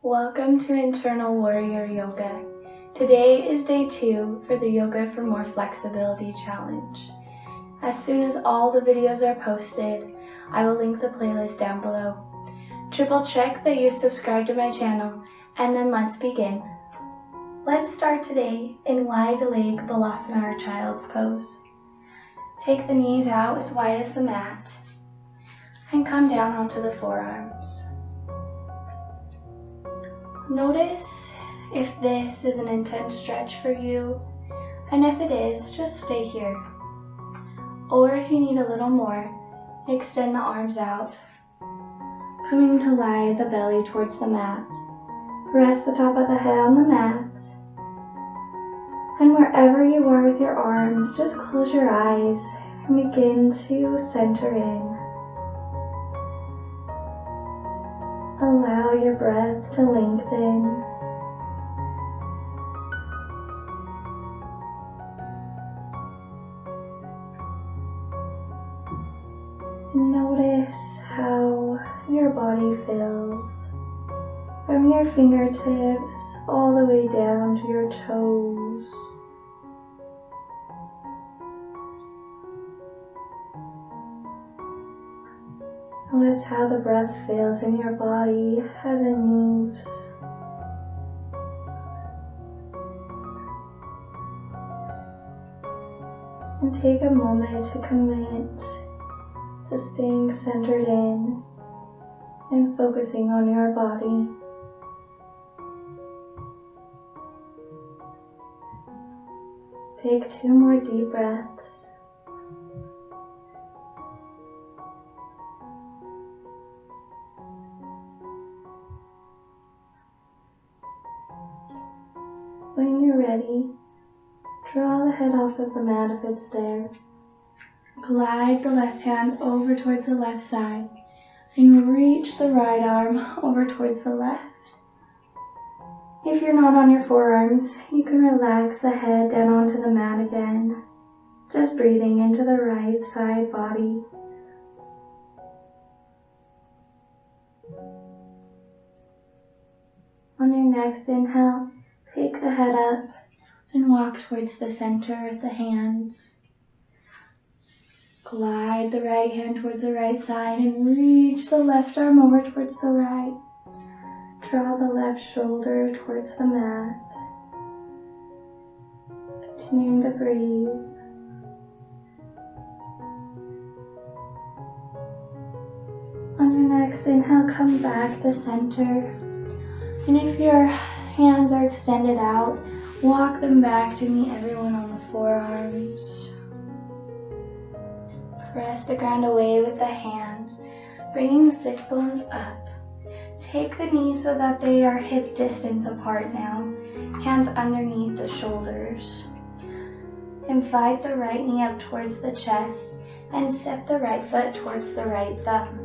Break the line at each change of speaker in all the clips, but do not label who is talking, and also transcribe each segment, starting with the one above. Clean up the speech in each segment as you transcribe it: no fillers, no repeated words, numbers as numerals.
Welcome to Internal Warrior Yoga. Today is day 2 for the Yoga for More Flexibility Challenge. As soon as all the videos are posted, I will link the playlist down below. Triple check that you've subscribed to my channel, and then let's begin. Let's start today in wide leg Balasana or Child's Pose. Take the knees out as wide as the mat, and come down onto the forearms. Notice if this is an intense stretch for you, and if it is, just stay here. Or if you need a little more, extend the arms out, coming to lie the belly towards the mat. Rest the top of the head on the mat, and wherever you are with your arms, just close your eyes and begin to center in. Allow your breath to lengthen. And notice how your body feels from your fingertips all the way down to your toes. Notice how the breath feels in your body as it moves. And take a moment to commit to staying centered in and focusing on your body. Take 2 more deep breaths. When you're ready, draw the head off of the mat if it's there. Glide the left hand over towards the left side and reach the right arm over towards the left. If you're not on your forearms, you can relax the head down onto the mat again, just breathing into the right side body. On your next inhale, pick the head up and walk towards the center with the hands. Glide the right hand towards the right side and reach the left arm over towards the right. Draw the left shoulder towards the mat. Continuing to breathe. On your next inhale, come back to center. And if your hands are extended out, walk them back to meet everyone on the forearms. Press the ground away with the hands, bringing the sits bones up. Take the knees so that they are hip distance apart now, hands underneath the shoulders. Invite the right knee up towards the chest and step the right foot towards the right thumb.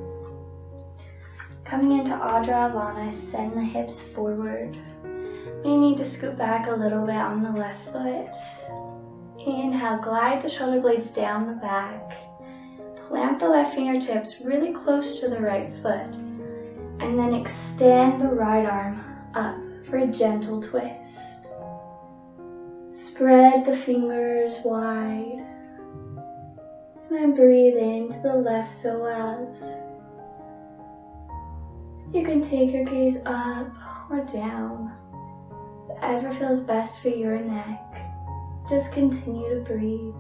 Coming into Adra Alana, send the hips forward. You need to scoot back a little bit on the left foot. Inhale, glide the shoulder blades down the back. Plant the left fingertips really close to the right foot. And then extend the right arm up for a gentle twist. Spread the fingers wide. And then breathe into the left psoas. You can take your gaze up or down. Whatever feels best for your neck. Just continue to breathe.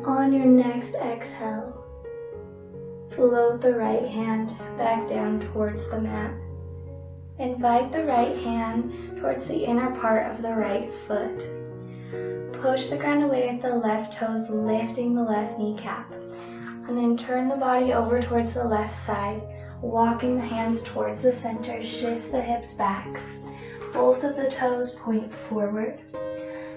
On your next exhale, float the right hand back down towards the mat. Invite the right hand towards the inner part of the right foot. Push the ground away with the left toes, lifting the left kneecap. And then turn the body over towards the left side, walking the hands towards the center. Shift the hips back. Both of the toes point forward.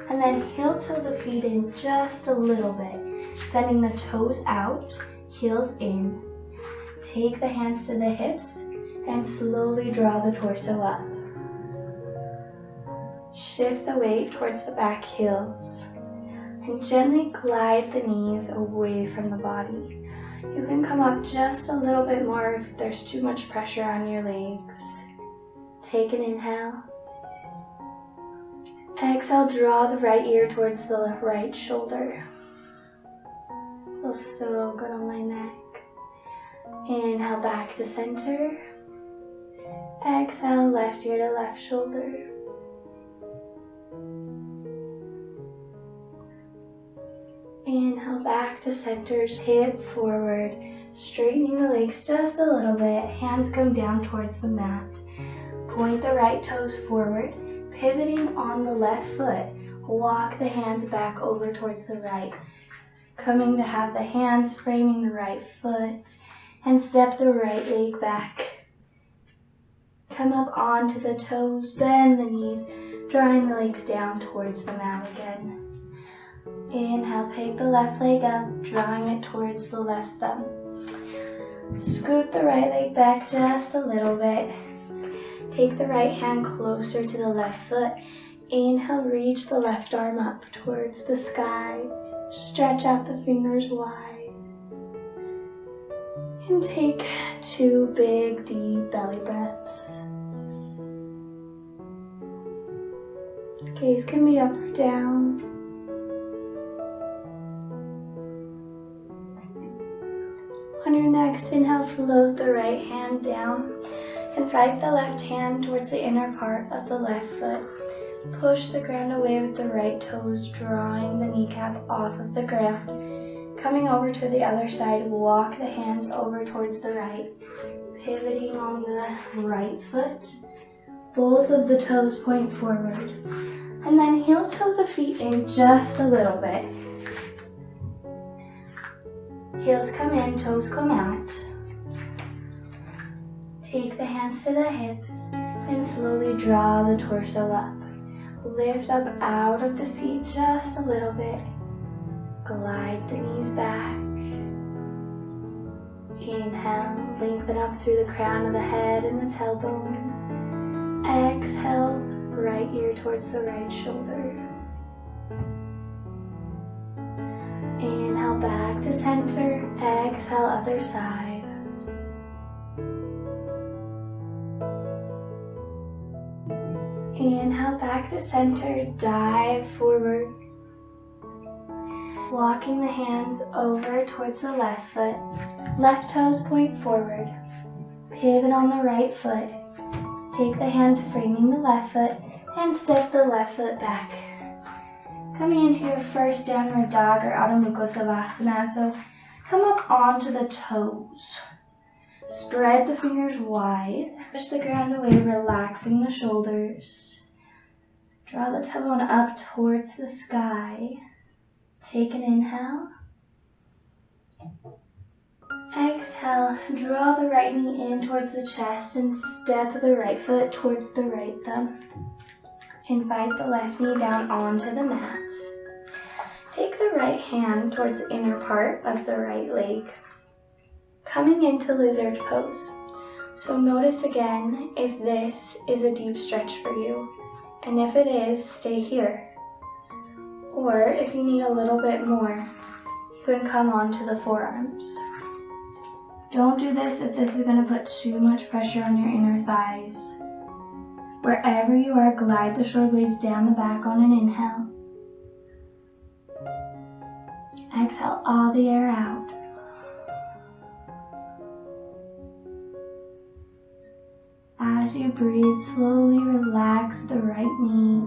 And then heel toe the feet in just a little bit, sending the toes out, heels in. Take the hands to the hips and slowly draw the torso up. Shift the weight towards the back heels and gently glide the knees away from the body. You can come up just a little bit more if there's too much pressure on your legs. Take an inhale. Exhale, draw the right ear towards the right shoulder. Feels so good on my neck. Inhale back to center. Exhale, left ear to left shoulder. Inhale back to center, hip forward, straightening the legs just a little bit. Hands come down towards the mat. Point the right toes forward, pivoting on the left foot. Walk the hands back over towards the right. Coming to have the hands framing the right foot, and step the right leg back. Come up onto the toes, bend the knees, drawing the legs down towards the mat again. Inhale, pick the left leg up, drawing it towards the left thumb. Scoot the right leg back just a little bit. Take the right hand closer to the left foot. Inhale, reach the left arm up towards the sky. Stretch out the fingers wide. And take 2 big, deep belly breaths. Gaze can be up or down. On your next inhale, float the right hand down. Invite the left hand towards the inner part of the left foot. Push the ground away with the right toes, drawing the kneecap off of the ground. Coming over to the other side, walk the hands over towards the right. Pivoting on the right foot. Both of the toes point forward. And then heel toe the feet in just a little bit. Heels come in, toes come out. Take the hands to the hips and slowly draw the torso up. Lift up out of the seat just a little bit. Glide the knees back. Inhale, lengthen up through the crown of the head and the tailbone. Exhale, right ear towards the right shoulder. Inhale back to center. Exhale, other side. Inhale back to center, dive forward. Walking the hands over towards the left foot. Left toes point forward. Pivot on the right foot. Take the hands framing the left foot and step the left foot back. Coming into your first downward dog or Adho Mukha Savasana, so come up onto the toes. Spread the fingers wide. Push the ground away, relaxing the shoulders. Draw the tailbone up towards the sky. Take an inhale. Exhale, draw the right knee in towards the chest and step the right foot towards the right thumb. Invite the left knee down onto the mat. Take the right hand towards the inner part of the right leg. Coming into lizard pose. So notice again if this is a deep stretch for you. And if it is, stay here. Or if you need a little bit more, you can come onto the forearms. Don't do this if this is going to put too much pressure on your inner thighs. Wherever you are, glide the shoulder blades down the back on an inhale. Exhale all the air out. As you breathe, slowly relax the right knee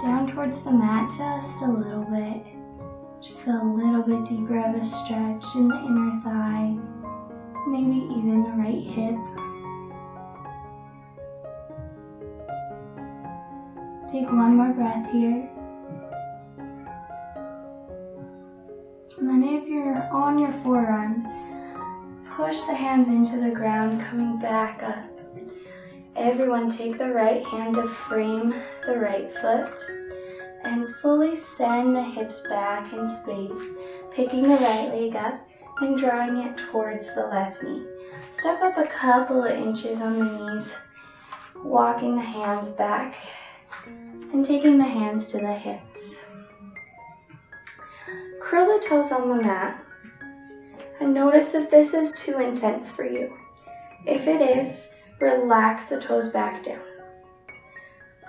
down towards the mat just a little bit. You feel a little bit deeper of a stretch in the inner thigh, maybe even the right hip. Take one more breath here. And then if you're on your forearms, push the hands into the ground, coming back up. Everyone take the right hand to frame the right foot and slowly send the hips back in space, picking the right leg up and drawing it towards the left knee. Step up a couple of inches on the knees, walking the hands back and taking the hands to the hips. Curl the toes on the mat. And notice if this is too intense for you. If it is, relax the toes back down.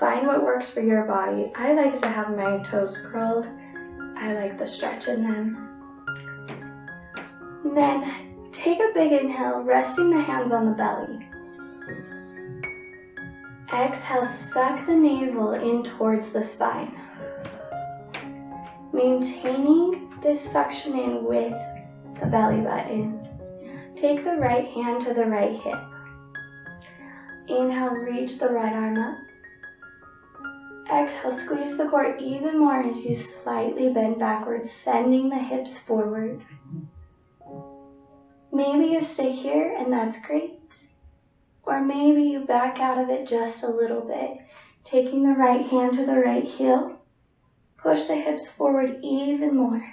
Find what works for your body. I like to have my toes curled. I like the stretch in them. And then take a big inhale, resting the hands on the belly. Exhale, suck the navel in towards the spine. Maintaining this suction in with the belly button. Take the right hand to the right hip. Inhale, reach the right arm up. Exhale, squeeze the core even more as you slightly bend backwards, sending the hips forward. Maybe you stay here and that's great. Or maybe you back out of it just a little bit, taking the right hand to the right heel. Push the hips forward even more.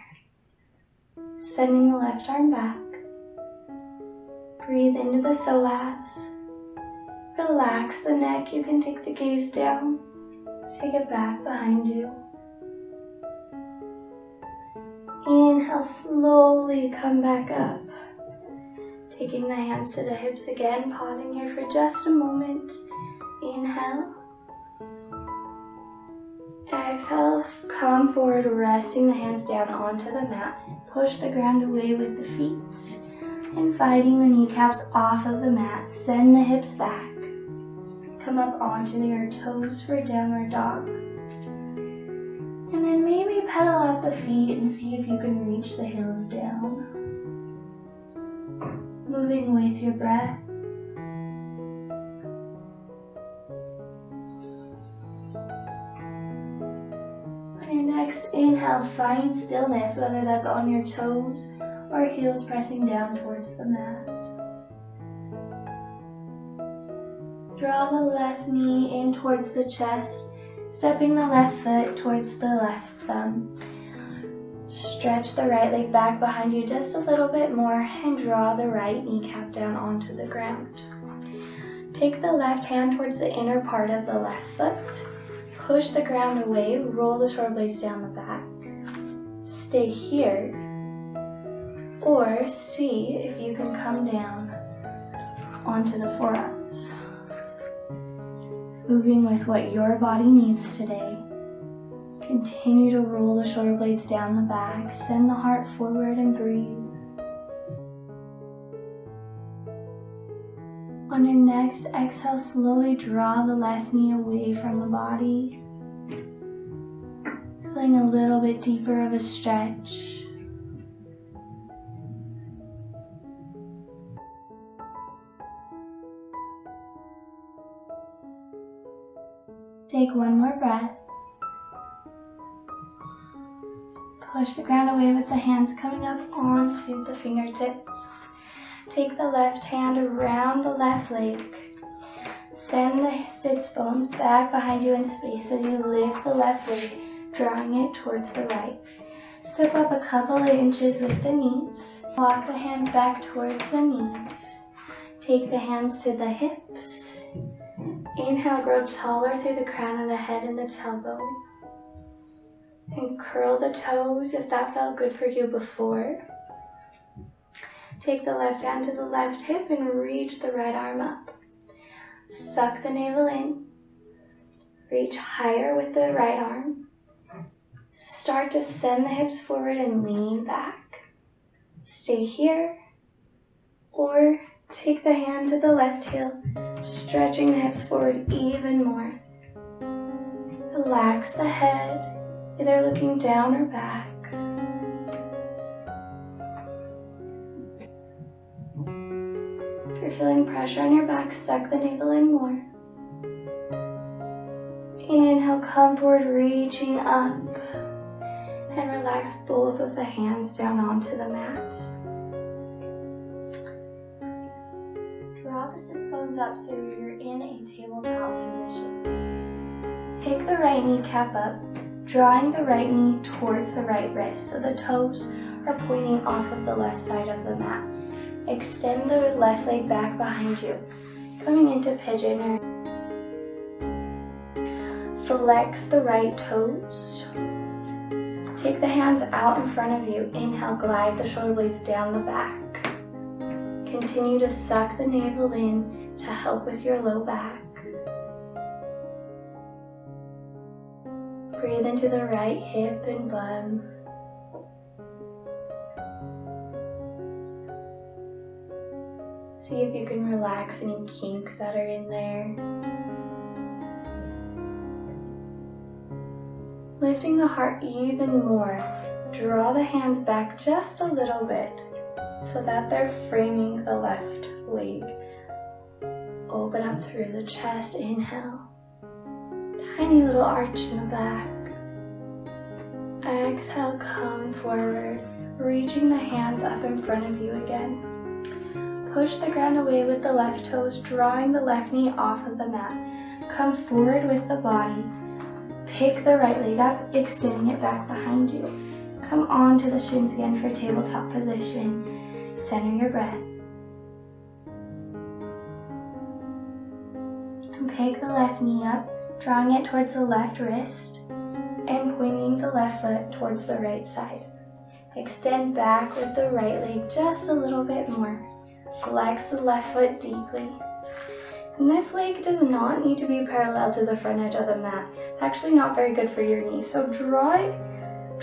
Sending the left arm back. Breathe into the psoas. Relax the neck. You can take the gaze down. Take it back behind you. Inhale, slowly come back up. Taking the hands to the hips again, pausing here for just a moment. Inhale. Exhale, come forward, resting the hands down onto the mat. Push the ground away with the feet. Inviting the kneecaps off of the mat. Send the hips back. Come up onto your toes for downward dog. And then maybe pedal out the feet and see if you can reach the heels down. Moving with your breath. On your next inhale, find stillness, whether that's on your toes or heels pressing down towards the mat. Draw the left knee in towards the chest, stepping the left foot towards the left thumb. Stretch the right leg back behind you just a little bit more and draw the right kneecap down onto the ground. Take the left hand towards the inner part of the left foot. Push the ground away, roll the shoulder blades down the back. Stay here, or see if you can come down onto the forearms. Moving with what your body needs today. Continue to roll the shoulder blades down the back. Send the heart forward and breathe. On your next exhale, slowly draw the left knee away from the body. Feeling a little bit deeper of a stretch. Take one more breath. Push the ground away with the hands coming up onto the fingertips. Take the left hand around the left leg. Send the sits bones back behind you in space as you lift the left leg, drawing it towards the right. Step up a couple of inches with the knees. Walk the hands back towards the knees. Take the hands to the hips. Inhale, grow taller through the crown of the head and the tailbone. And curl the toes if that felt good for you before. Take the left hand to the left hip and reach the right arm up. Suck the navel in. Reach higher with the right arm. Start to send the hips forward and lean back. Stay here, or take the hand to the left heel, stretching the hips forward even more. Relax the head, either looking down or back. If you're feeling pressure on your back, suck the navel in more. Inhale, come forward, reaching up. And relax both of the hands down onto the mat. Draw the sits bones up so you're in a tabletop position. Take the right kneecap up, drawing the right knee towards the right wrist so the toes are pointing off of the left side of the mat. Extend the left leg back behind you, coming into pigeon. Flex the right toes. Take the hands out in front of you. Inhale, glide the shoulder blades down the back. Continue to suck the navel in to help with your low back. Breathe into the right hip and bum. See if you can relax any kinks that are in there. Lifting the heart even more, draw the hands back just a little bit so that they're framing the left leg. Open up through the chest, inhale. Tiny little arch in the back. Exhale, come forward, reaching the hands up in front of you again. Push the ground away with the left toes, drawing the left knee off of the mat. Come forward with the body. Pick the right leg up, extending it back behind you. Come onto the shins again for tabletop position. Center your breath. And pick the left knee up, drawing it towards the left wrist and pointing the left foot towards the right side. Extend back with the right leg just a little bit more. Flex the left foot deeply. And this leg does not need to be parallel to the front edge of the mat. It's actually not very good for your knee. So draw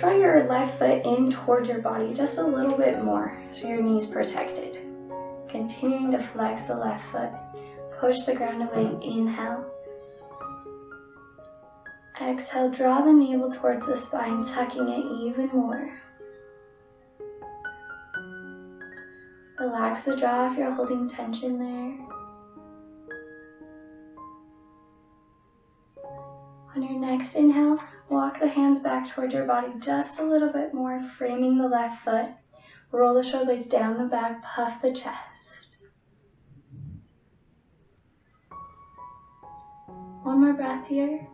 your left foot in towards your body just a little bit more so your knee's protected. Continuing to flex the left foot. Push the ground away, inhale. Exhale, draw the navel towards the spine, tucking it even more. Relax the jaw if you're holding tension there. On your next inhale, walk the hands back towards your body just a little bit more, framing the left foot. Roll the shoulder blades down the back, puff the chest. One more breath here.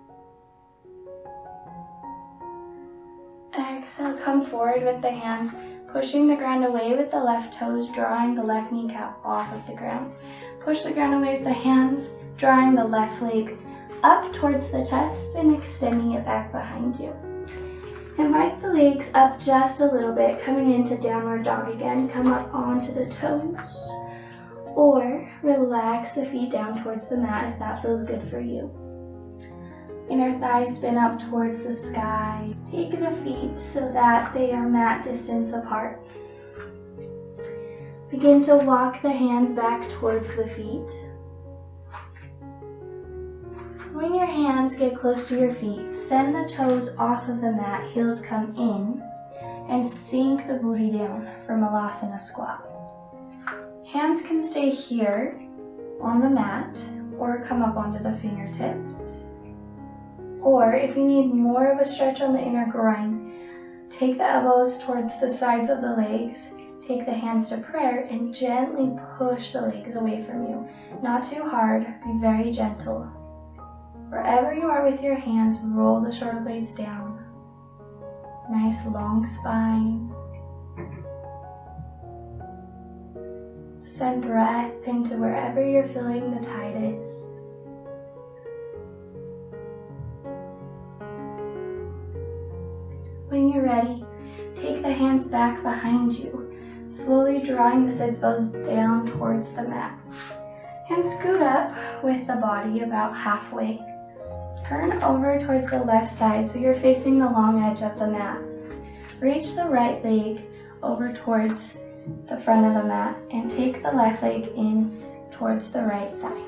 Exhale, come forward with the hands, pushing the ground away with the left toes, drawing the left kneecap off of the ground. Push the ground away with the hands, drawing the left leg up towards the chest and extending it back behind you. Invite the legs up just a little bit, coming into downward dog again. Come up onto the toes, or relax the feet down towards the mat if that feels good for you. Inner thighs spin up towards the sky. Take the feet so that they are mat distance apart. Begin to walk the hands back towards the feet. When your hands get close to your feet, send the toes off of the mat, heels come in, and sink the booty down for Malasana squat. Hands can stay here on the mat or come up onto the fingertips. Or if you need more of a stretch on the inner groin, take the elbows towards the sides of the legs, take the hands to prayer, and gently push the legs away from you. Not too hard, be very gentle. Wherever you are with your hands, roll the shoulder blades down. Nice long spine. Send breath into wherever you're feeling the tightest. When you're ready, take the hands back behind you, slowly drawing the sits bones down towards the mat. And scoot up with the body about halfway. Turn over towards the left side so you're facing the long edge of the mat. Reach the right leg over towards the front of the mat and take the left leg in towards the right thigh.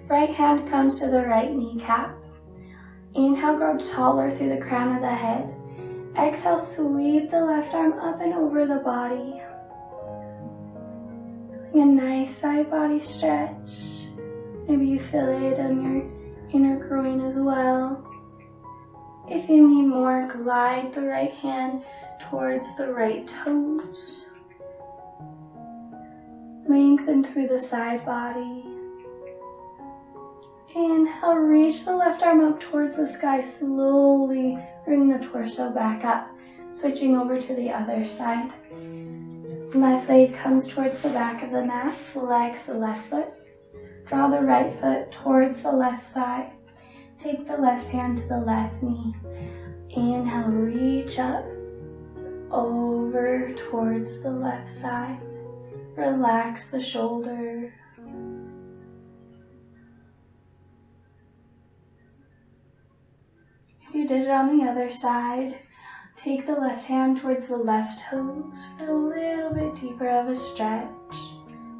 Right hand comes to the right kneecap. Inhale, grow taller through the crown of the head. Exhale, sweep the left arm up and over the body. Feeling a nice side body stretch. Maybe you feel it on your inner groin as well. If you need more, glide the right hand towards the right toes. Lengthen through the side body. Inhale, reach the left arm up towards the sky. Slowly bring the torso back up, switching over to the other side. Left leg comes towards the back of the mat. Flex the left foot. Draw the right foot towards the left thigh. Take the left hand to the left knee. Inhale, reach up, over towards the left side. Relax the shoulder. If you did it on the other side, take the left hand towards the left toes for a little bit deeper of a stretch.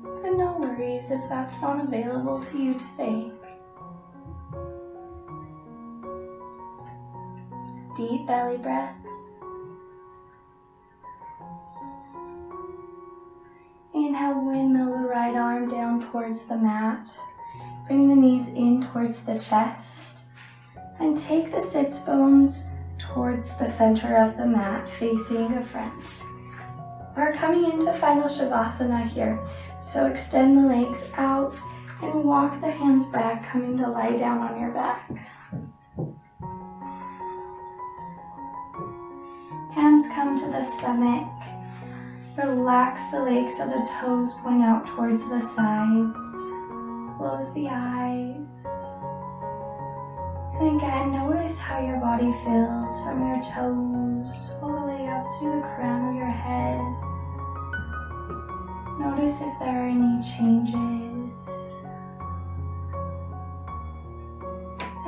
But no worries if that's not available to you today. Deep belly breaths. Inhale, windmill the right arm down towards the mat. Bring the knees in towards the chest. And take the sits bones towards the center of the mat, facing the front. We're coming into final Shavasana here. So extend the legs out and walk the hands back, coming to lie down on your back. Hands come to the stomach. Relax the legs so the toes point out towards the sides. Close the eyes. And again, notice how your body feels from your toes all the way up through the crown of your head. Notice if there are any changes.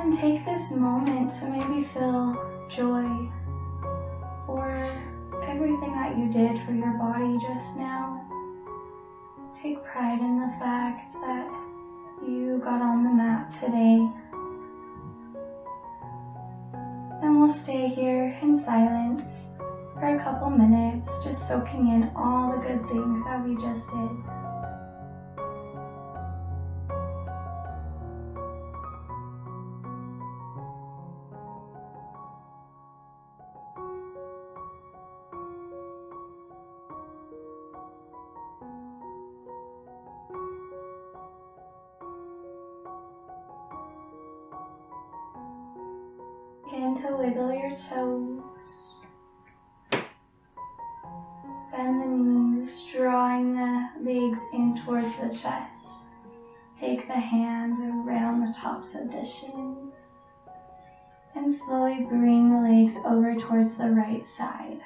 And take this moment to maybe feel joy for everything that you did for your body just now. Take pride in the fact that you got on the mat today. Then we'll stay here in silence for a couple minutes, just soaking in all the good things that we just did. Begin to wiggle your toes. Bend the knees, drawing the legs in towards the chest. Take the hands around the tops of the shins. And slowly bring the legs over towards the right side.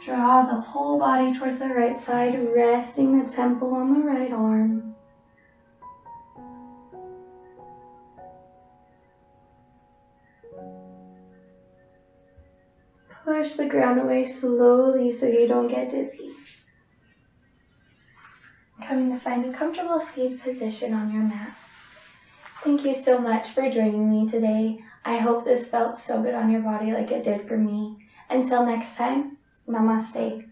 Draw the whole body towards the right side, resting the temple on the right arm. Push the ground away slowly so you don't get dizzy. Coming to find a comfortable seated position on your mat. Thank you so much for joining me today. I hope this felt so good on your body like it did for me. Until next time, namaste.